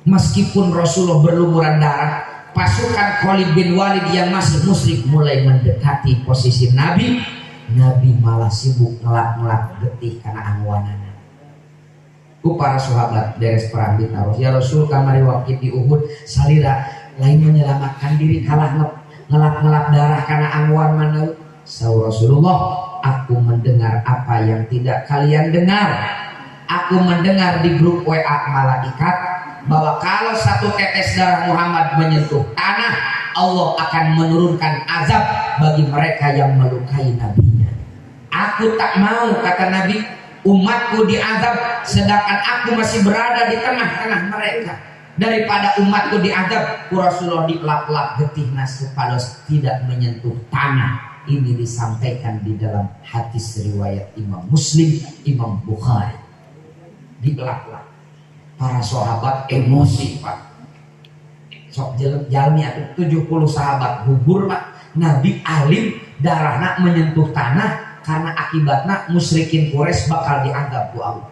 meskipun Rasulullah berlumuran darah, pasukan Khalid bin Walid yang masih musyrik mulai mendekati posisi Nabi. Nabi malah sibuk ngelap-ngelap getih karena angwanana. Ku para sahabat beres perang ditaruh, ya Rasul kamari waktu di Uhud salira lain menyelamatkan diri kalah ngelap-ngelap darah karena angwan mana. Saur Rasulullah, aku mendengar apa yang tidak kalian dengar. Aku mendengar di grup WA malaikat bahwa kalau satu tetes darah Muhammad menyentuh tanah, Allah akan menurunkan azab bagi mereka yang melukai nabinya. Aku tak mau, kata Nabi, umatku diazab sedangkan aku masih berada di tengah-tengah mereka. Daripada umatku diazab, Rasulullah dilap-lap getihna supados tidak menyentuh tanah. Ini disampaikan di dalam hadis riwayat Imam Muslim, Imam Bukhari. Dilap-lap. Para sahabat emosi, Pak. Sok jalmi atuh 70 sahabat gugur, Pak. Nabi alim darahna menyentuh tanah karena akibatnya musyrikin Quraisy bakal dianggap ku Allah.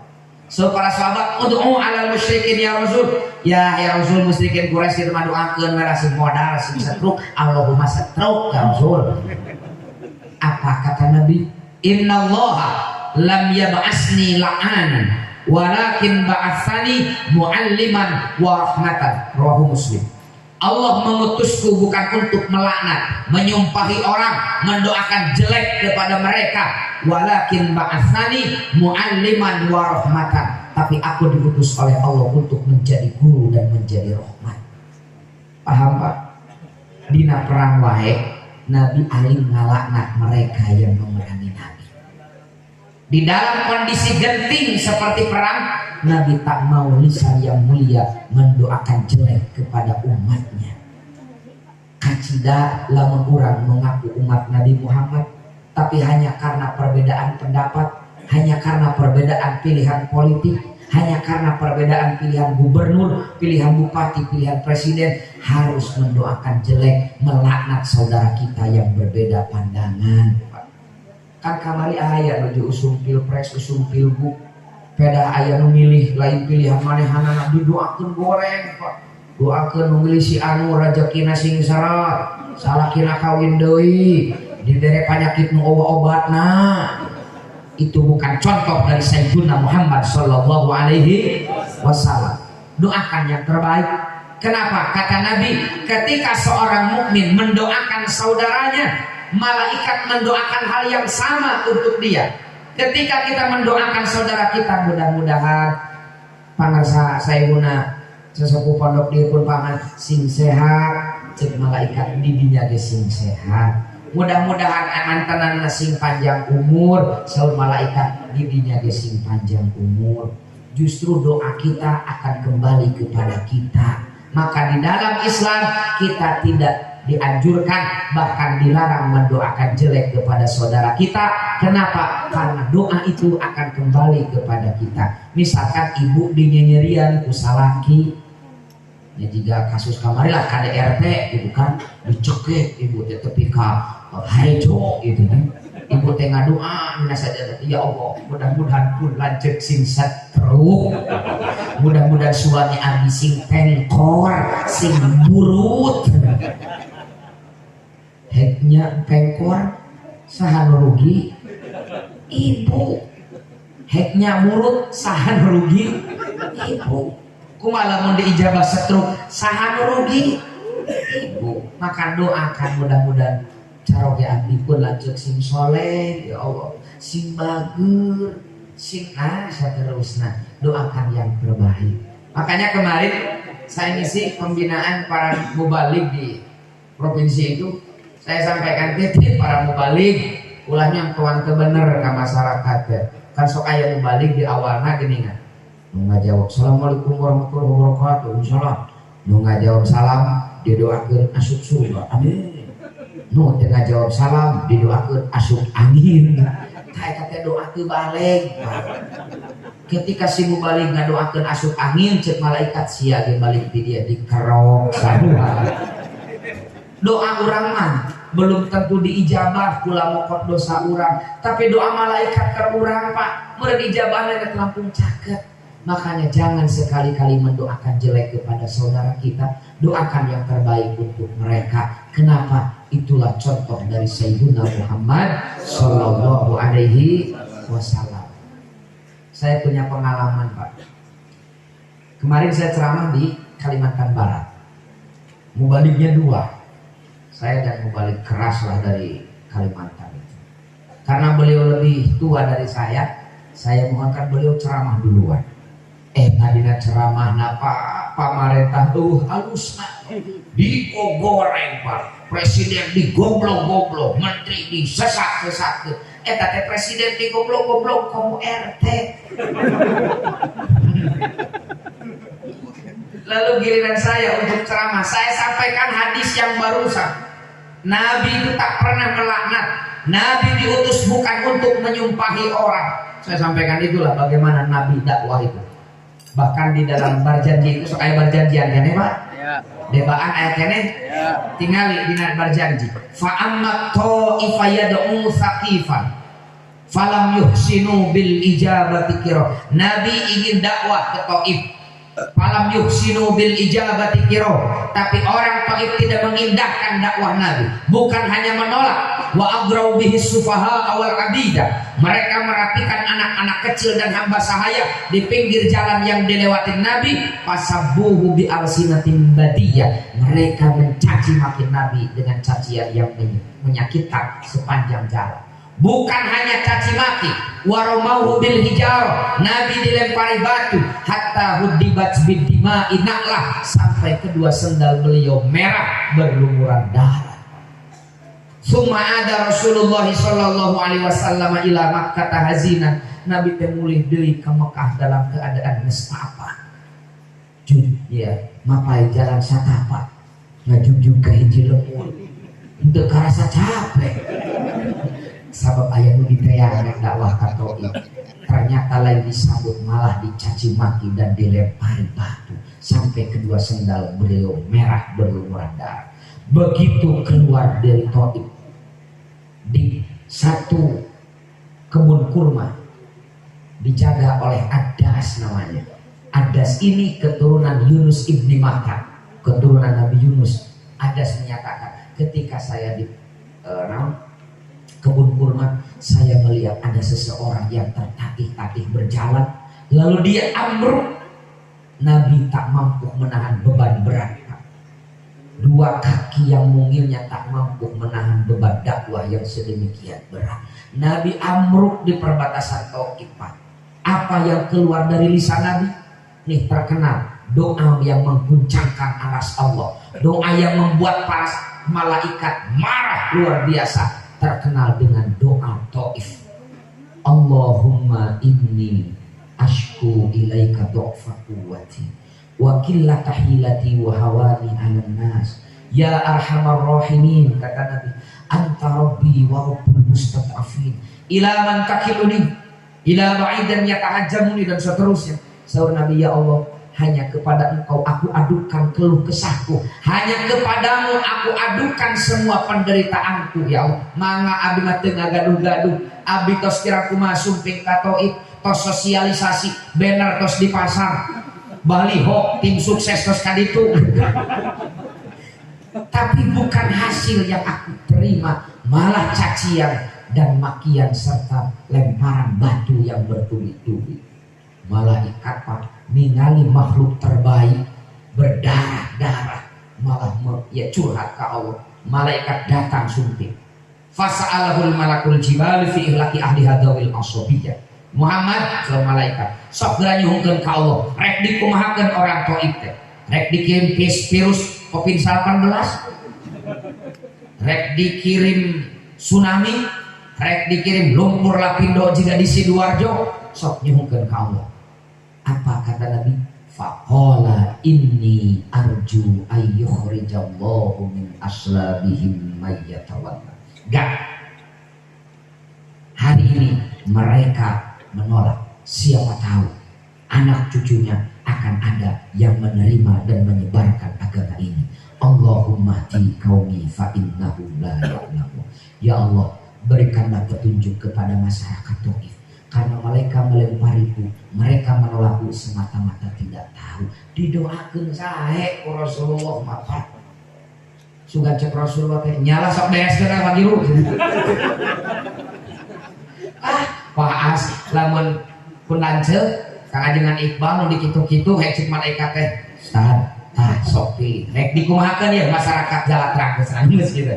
So para sahabat ud'u ala musyrikin ya Rasul. Ya Rasul, musyrikin Quraisy itu maduakeun merah sing modal sing setruk, Allahumma setruk ya Rasul. Apa kata Nabi? Innallaha lam yab'asni la'anan walakin ba'atsani mu'alliman wa rahmatan. Rawahu Muslim. Allah mengutusku bukan untuk melaknat, menyumpahi orang, mendoakan jelek kepada mereka. Walakin ba'atsani mu'alliman wa rahmatan. Tapi aku diutus oleh Allah untuk menjadi guru dan menjadi rahmat. Paham, Pak? Dina perang wae, Nabi alim ngalaknat mereka yang memerangi Nabi. Di dalam kondisi genting seperti perang, Nabi tak mau lisan yang mulia mendoakan jelek kepada umatnya. Kacida lamun urang mengaku umat Nabi Muhammad, tapi hanya karena perbedaan pendapat, hanya karena perbedaan pilihan politik, hanya karena perbedaan pilihan gubernur, pilihan bupati, pilihan presiden, harus mendoakan jelek, melaknat saudara kita yang berbeda pandangan. Kan kamari aya nuju usung pilpres, usung pilgub, peda aya nu milih lain pilihan manehanana didoakeun goreng, Pak. Doakeun nu milih si anu rezekina sing sarat, salakina kawin deui, dibere penyakit nu obat-obatna. Itu bukan contoh dari Sayyidina Muhammad sallallahu alaihi wasallam. Doakan yang terbaik. Kenapa? Kata Nabi, ketika seorang mukmin mendoakan saudaranya, malaikat mendoakan hal yang sama untuk dia. Ketika kita mendoakan saudara kita, mudah-mudahan pangarsa sayyuna sesepuh pondok dieu pun pangan sing sehat, cek malaikat didinya ge sing sehat. Mudah-mudahan mantanana sing panjang umur, saur malaikat didinya ge sing panjang umur. Justru doa kita akan kembali kepada kita. Maka di dalam Islam kita tidak dianjurkan, bahkan dilarang mendoakan jelek kepada saudara kita. Kenapa? Karena doa itu akan kembali kepada kita. Misalkan ibu dinyenyerian kusalaki, ya jika kasus kamarilah KDRT itu kan dicekek ibu teh tepi ka haijo gitu kan. Ibu teh ngadoa mina saja, ya Allah mudah-mudahan pun lanjut sing setruk, mudah-mudahan suami abi sing pengkor, sing burut. Heknya pengkor saha nu rugi? Ibu. Heknya murut saha nu rugi? Ibu. Kumaha mun diijabah setruk saha nu rugi? Ibu. Maka doakan mudah-mudahan caroge abdi pun lanjut sing soleh ya Allah, sing bager, sing saterusna. Doakan yang terbaik. Makanya kemarin saya ngisi pembinaan para mubalik di provinsi itu, saya sampaikan titip para mubalik ulahnya kawan bener ke masyarakat kan sok aya mubalik di awalnya gini kan nggak jawab assalamualaikum warahmatullahi wabarakatuh insyaallah nggak jawab salam didoakeun asup surga amin nu tengah jawab salam didoakeun asup angin kayak kata doa teu balik ketika si mubalik ngadoakeun asup angin cek malaikat sia ge balik di dia dikerok sarua doa urang mah belum tentu diijabah kula mokot dosa urang tapi doa malaikat ke urang Pak meureun ijabahna ke lampung caket. Makanya jangan sekali-kali mendoakan jelek kepada saudara kita, doakan yang terbaik untuk mereka. Kenapa? Itulah contoh dari Sayyidina Muhammad Sallallahu Alaihi Wasallam. Saya punya pengalaman Pak. Kemarin saya ceramah di Kalimantan Barat. Mubaliknya 2. Saya dan mubalik keras lah dari Kalimantan itu. Karena beliau lebih tua dari saya mohonkan beliau ceramah duluan. Tadinya ceramah Pak pamarentah halusna digoreng Pak, presiden digoblok-goblok, menteri disesak-sesak. Teh presiden digoblok-goblok kamu RT. Lalu giliran saya untuk ceramah, saya sampaikan hadis yang barusan. Nabi itu tak pernah melaknat. Nabi diutus bukan untuk menyumpahi orang. Saya sampaikan itulah bagaimana Nabi dakwah itu. Bahkan di dalam berjanji itu sok aya berjanjian kan ya Pak? Ya. Debaan aya kene? Ya. Tingali dina berjanji. Fa amma ta'ifa yad'u saqifan falam yuhsinu bil ijabati kira. Nabi ingin dakwah ke Taif. Falam yuhsinu bil ijabati kira. Tapi orang Taif tidak mengindahkan dakwah Nabi. Bukan hanya menolak, wa agrau bihi sufaha awal abida. Mereka merapikan anak-anak kecil dan hamba sahaya di pinggir jalan yang dilewatin Nabi. Fasabbuhu bi alsinatin badiyah. Mereka mencaci maki Nabi dengan cacian yang menyakitkan sepanjang jalan. Bukan hanya caci maki, waromauhu bil hijar. Nabi dilempari batu hatta hudibat biddima inaklah sampai kedua sendal beliau merah berlumuran darah. Summa ada Rasulullah sallallahu alaihi wasallam ila Makkah hazinan. Nabi teh mulih deui ke Mekah dalam keadaan geus apa? Ya, mapai jalan satapak. Ngajujug ka hiji lemur. Teu karasa capek. Sabab aya nu diteangan dakwah ka Taif. Ternyata lain disambut malah dicaci maki dan dilempari batu sampai kedua sendal beliau merah berlumuran darah. Begitu keluar dari Taif di satu kebun kurma dijaga oleh Adas namanya. Adas ini keturunan Yunus ibni Matta, keturunan Nabi Yunus. Adas menyatakan ketika saya di kebun kurma, saya melihat ada seseorang yang tertatih-tatih berjalan, lalu dia ambruk. Nabi tak mampu menahan beban berat. Dua kaki yang mungilnya tak mampu menahan beban dakwah yang sedemikian berat. Nabi ambruk di perbatasan Taif. Apa yang keluar dari lisan Nabi? Nih terkenal doa yang mengguncangkan aras Allah, doa yang membuat para malaikat marah luar biasa. Terkenal dengan doa Taif. Allahumma inni ashku ilaika du'fa quwwati wa qillata hilati wa hawani 'alan nas. Ya arhamar rahimin, kata Nabi, anta rabbi wa rabbul mustad'afin. Ila man takiluni ila ba'idan yatahajjamuni, dan seterusnya. Sahur Nabi, ya Allah, hanya kepada Engkau aku adukan keluh kesahku, hanya kepadamu aku adukan semua penderitaanku, ya Allah. Mangga abi mah teu ngagaduh-gaduh, abi tos kira kumaha sumping ka Taif, tos sosialisasi, banner tos di pasar, baliho tim sukses tos kaditu. Tapi bukan hasil yang aku terima, malah cacian dan makian serta lemparan batu yang bertubi-tubi. Malaikat Pak ningali makhluk terbaik berdarah-darah malah ya curhat ke Allah. Malaikat datang suntik. Fasa'alahul malakul jibal fi ihlaki ahli hadawil asobiyah. Muhammad ke malaikat sok geura nyuhungkeun ka Allah rek dikumahakeun orang Taif teh, rek dikirim virus COVID-19, rek dikirim tsunami, rek dikirim lumpur lapindo jika di Sidoarjo, sok nyuhungkeun ka Allah. Apa kata Nabi? Faqala inni arju ayyukhrijallahu min aslabihim mayyatawalla. Gak, hari ini mereka menolak. Siapa tahu anak cucunya akan ada yang menerima dan menyebarkan agama ini. Allahumma ti qaumi fa innahu la ya'lamu. Ya Allah, berikanlah petunjuk kepada masyarakat Taif, karena mereka melempariku, mereka menolakku semata-mata tidak tahu. Didoakeun sae ku Rasulullah mapat. Sugan cek Rasulullah teh nyala sok beeskeun bagi ru. Paas lamun pun lanceuk kajengan Iqbal nu dikitu-kitu hek cik malaikat teh stad tah sok pi rek dikumahakeun ya masyarakat jalan terang geus kitu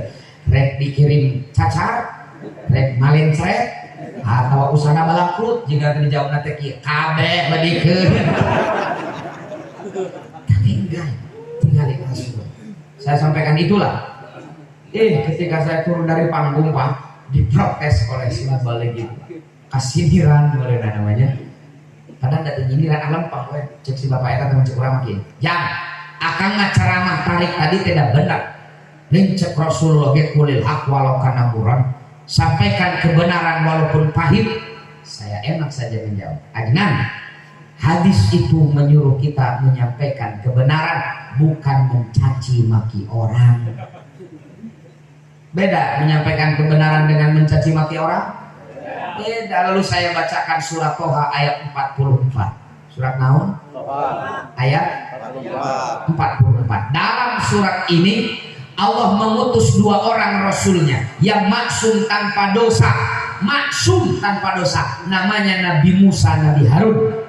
rek dikirim cacar rek malencret atau usahana balangkrut jika dijawabna teh kieu kabeh bedikeun. Tapi enggak tinggal Rasul. Saya sampaikan itulah. Ketika saya turun dari panggung Pak, diprotes oleh si balik itu. Kasindiran boleh namanya. Padahal dari nyindiran alam Pak, cek si bapak eta teman cek urang makin. Yang akan ngacaramah tarik tadi tidak benar. Cek Rasulullah ge kulil haq walau kana murran. Sampaikan kebenaran walaupun pahit. Saya enak saja menjawab. Ajnan, hadis itu menyuruh kita menyampaikan kebenaran, bukan mencaci maki orang. Beda menyampaikan kebenaran dengan mencaci maki orang. Beda. Lalu saya bacakan surat Toha ayat 44. Surat naon? Ayat 44. Dalam surat ini Allah mengutus dua orang rasulnya yang maksum tanpa dosa. Maksum tanpa dosa. Namanya Nabi Musa, Nabi Harun.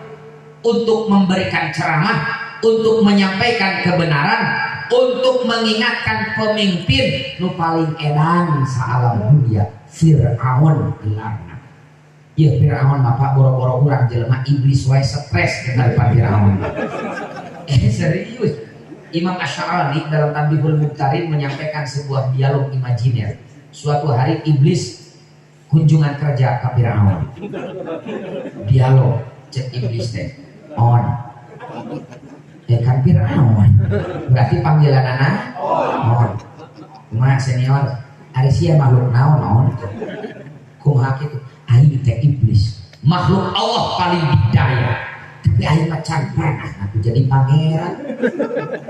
Untuk memberikan ceramah, untuk menyampaikan kebenaran, untuk mengingatkan pemimpin nu paling edan saalam dunia, Fir'aun gelarna. Ya Fir'aun bapak boro-boro urang jelema iblis wae stres daripada Fir'aun. Serius. Imam Asy'ari dalam Tanbihul Mubtarin menyampaikan sebuah dialog imajiner. Suatu hari iblis kunjungan kerja ke Fir'aun. Dialog cek iblis teh on. Kan Fir'aun. Berarti panggilan anak on. Kumaha senior? Ari sia makhluk naon on. Kumaha kitu? Aing teh iblis. Makhluk Allah paling bidaya. Tapi aing mah can pernah aku jadi pangeran.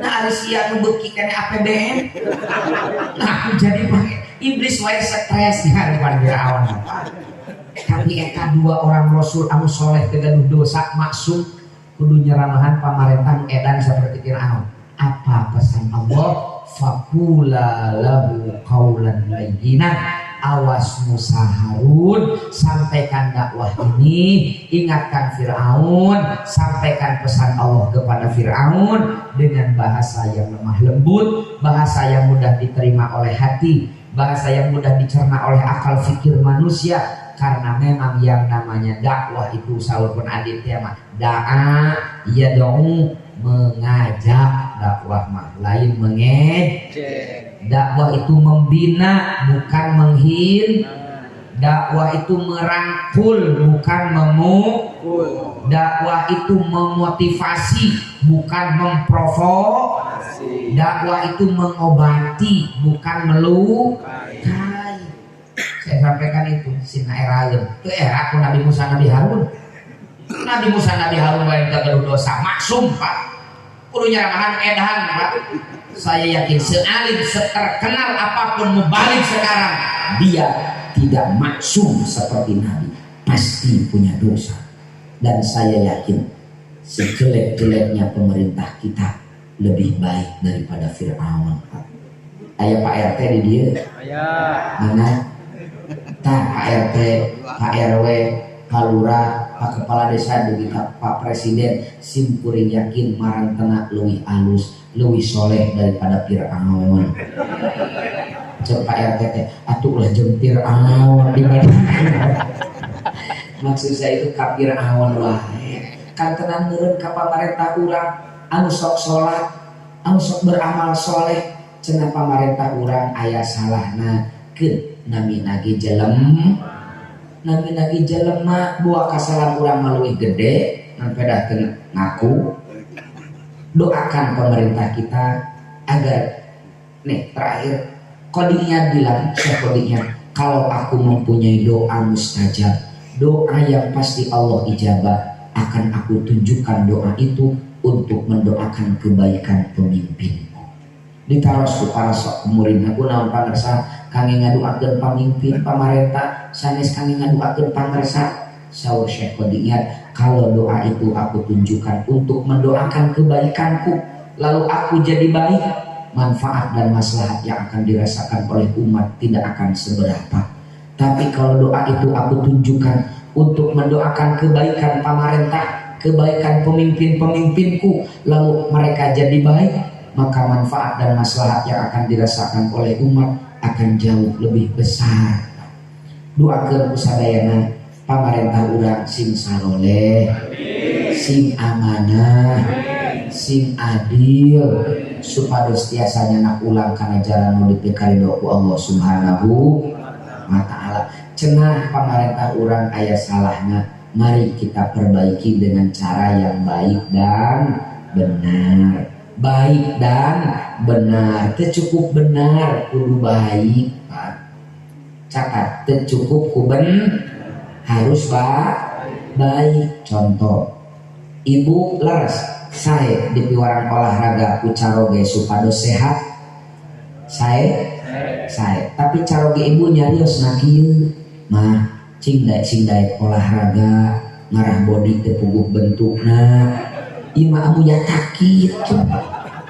Nah ari sia nu beuki kana APBN. Nah aku jadi pangeran. Iblis wae stres ya depan Fir'aun. Tapi eta dua orang rasul anu soleh teu gaduh dosa maksum kudu nyeramahan pamarentah edan seperti Fir'aun. Apa pesan Allah? Faqula lahu qaulan layyinan. Awas Musa Harun, sampaikan dakwah ini, ingatkan Fir'aun, sampaikan pesan Allah kepada Fir'aun dengan bahasa yang lemah lembut, bahasa yang mudah diterima oleh hati, bahasa yang mudah dicerna oleh akal fikir manusia. Karena memang yang namanya dakwah itu sahur pun adit ya mah da'a yad'u mengajak, dakwah mah lain mengejek. Dakwah itu membina bukan menghina. Dakwah itu merangkul bukan memukul. Dakwah itu memotivasi bukan memprovokasi. Dakwah itu mengobati bukan melukai. Saya sampaikan itu sina eraeun. Teu era ku Nabi Musa Nabi Harun. Nabi Musa Nabi Harun bae teu gaduh dosa, maksum Pak. Kudu nyaramahan edan Pak. Saya yakin sealim seterkenal apapun mubalik sekarang, dia tidak maksum seperti Nabi, pasti punya dosa. Dan saya yakin sejelek-jeleknya pemerintah kita lebih baik daripada Fir'aun. Aya Pak RT di dia. Mana? Tah Pak RT, Pak RW, Pak Lurah, Pak Kepala Desa dugi Pak Presiden simkuring yakin marantena leuwih alus, leuwih soleh daripada Firaun. Cek Pak RT teh atuh ulah jeung Firaun dibanding. Maksud saya itu ka Firaun wae. Kan tenan meureun ka pamarentah urang anu sok salat, anu sok beramal soleh, cenah pamarentah urang aya salahna keun nami nagi jelema buah kasalahan urang mah leuwih gede ngan pedah teu ngaku. Doakan pemerintah kita agar nih terakhir Qadiyah bilang, Syekh Qadiyah, kalau aku mempunyai doa mustajab, doa yang pasti Allah ijabah, akan aku tunjukkan doa itu untuk mendoakan kebaikan pemimpin. Ditaros ku para sok murid aku naon pangersa kangge ngaduakeun pamimpin pamarentah sanes kangge ngaduakeun pangersa. Saur Syekh Qadiyah, kalau doa itu aku tunjukkan untuk mendoakan kebaikanku, lalu aku jadi baik, manfaat dan maslahat yang akan dirasakan oleh umat tidak akan seberapa. Tapi kalau doa itu aku tunjukkan untuk mendoakan kebaikan pamarentah, kebaikan pemimpin-pemimpinku, lalu mereka jadi baik, maka manfaat dan maslahat yang akan dirasakan oleh umat akan jauh lebih besar. Doakeun kusadayana pamarentah urang sing saroleh, sing amanah, sing adil, supados tiasa nyanak ulang kana jalan nu dipikaridho ku Allah Subhanahu wa taala. Cenah pamarentah urang aya salahna, mari kita perbaiki dengan cara yang baik dan benar. Baik dan benar, teu cukup benar kudu baik, Pak. Catat, teu cukup ku harus baik. Contoh, ibu leres sae di piwarang olahraga ku caroge supados sehat sae tapi caroge ibu nyarios na kieu mah cing daek olahraga ngarah body teu puguh bentukna ieu mah amu yatakit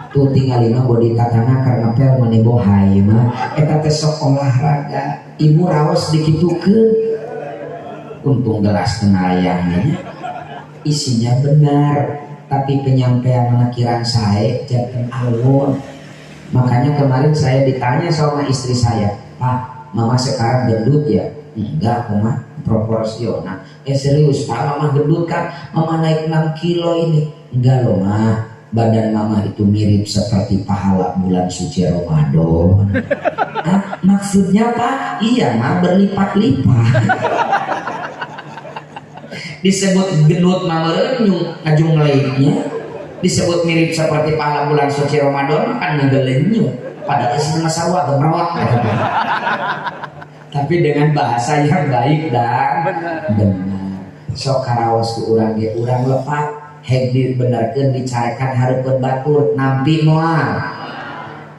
tuh tinggal lima body tatana karena pel mane bohay mah eta teh sok olahraga ibu raos dikitukeun untung gelas tenayangnya isinya benar, tapi penyampaian menakiran saya jangan alon. Makanya kemarin saya ditanya sama istri saya, Pak, mama sekarang gendut ya? Enggak, mama proporsional. Serius, Pak, mama gendut kan? Mama naik 6 kilo ini. Enggak loh, Ma. Badan mama itu mirip seperti pahala bulan suci Ramadan. Maksudnya, Pak? Iya, Ma, berlipat-lipat. Disebut gendut mamerenyung ngajung lainnya, disebut mirip seperti pahala bulan suci Ramadan kan ngegelenyung pada isi masalah gemrawat. Tapi dengan bahasa yang baik dan benar. Sok karaos ku urang ge urang lepat heg dibenerkeun dicarekan hareupeun batur nampi moal.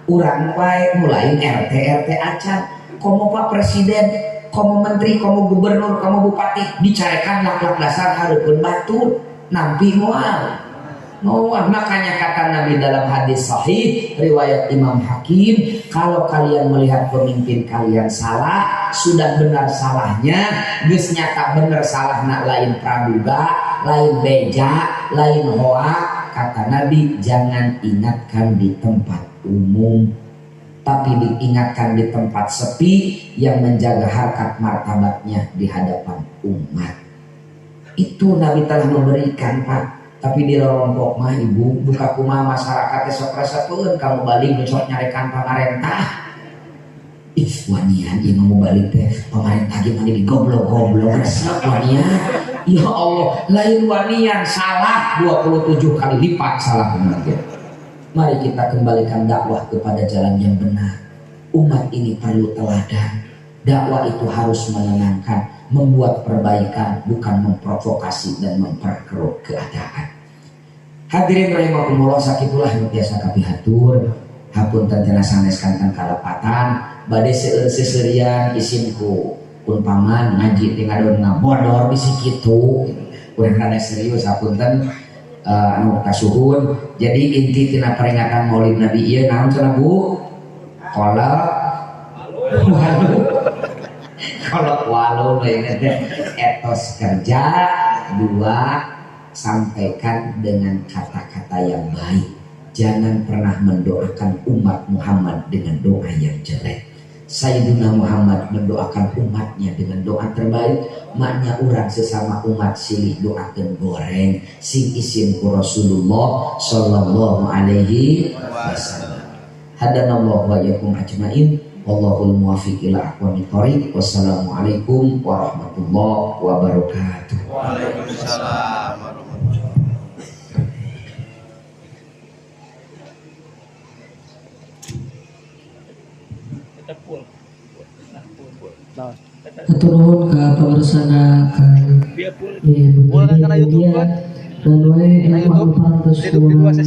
Urang wae mulain RT acan komo Pak Presiden, komo menteri, komo gubernur, komo bupati dicarekan laklak dasar hareupeun batur nampi moal. Makanya kata Nabi dalam hadis sahih riwayat Imam Hakim, kalau kalian melihat pemimpin kalian salah, sudah benar salahnya, geus nyata bener salahna lain praduga, lain beja, lain hoak, kata Nabi jangan ingatkan di tempat umum, tapi diingatkan di tempat sepi yang menjaga harkat martabatnya di hadapan umat. Itu Nabi telah memberikan, Pak. Tapi di rompok mah ibu buka kumaha masyarakat sok resepeun kamu balik besok nyarekan pamarentah. Wanian ieu mau balik teh pamarentah gimana di goblok resep wanian. Ya Allah, lain wanian salah 27 kali lipat salah umat. Mari kita kembalikan dakwah kepada jalan yang benar. Umat ini perlu teladan. Dakwah itu harus menenangkan, membuat perbaikan, bukan memprovokasi dan memperkeruh keadaan. Hadirin rahimakumullah, sakitulah nu tiasa kapihatur. Hapunten teh sanes kanten kalapatan bade seueur-seuseurean isimku kun paman ngaji teh ngadon ngabodor bisi kitu. Urang rada serius hapunten anu kasuhun. Jadi inti tina peringatan Maulid Nabi ieu naon cenah Bu? Kalau walu kalau walu etos kerja. Dua, sampaikan dengan kata-kata yang baik. Jangan pernah mendoakan umat Muhammad dengan doa yang jelek. Sayyidina Muhammad mendoakan umatnya dengan doa terbaik. Maknya orang sesama umat silih doakan goreng sing isin ku Rasulullah sallallahu alaihi wasallam. Hadanallahu wa iyyakum ajmain. Wallahul muwaffiq ila aqwamit thoriq. Wassalamualaikum warahmatullahi wabarakatuh. Waalaikumsalam warahmatullahi wabarakatuh. Atur nuhun ka pamirsana ka ieu media dan wae anu pantos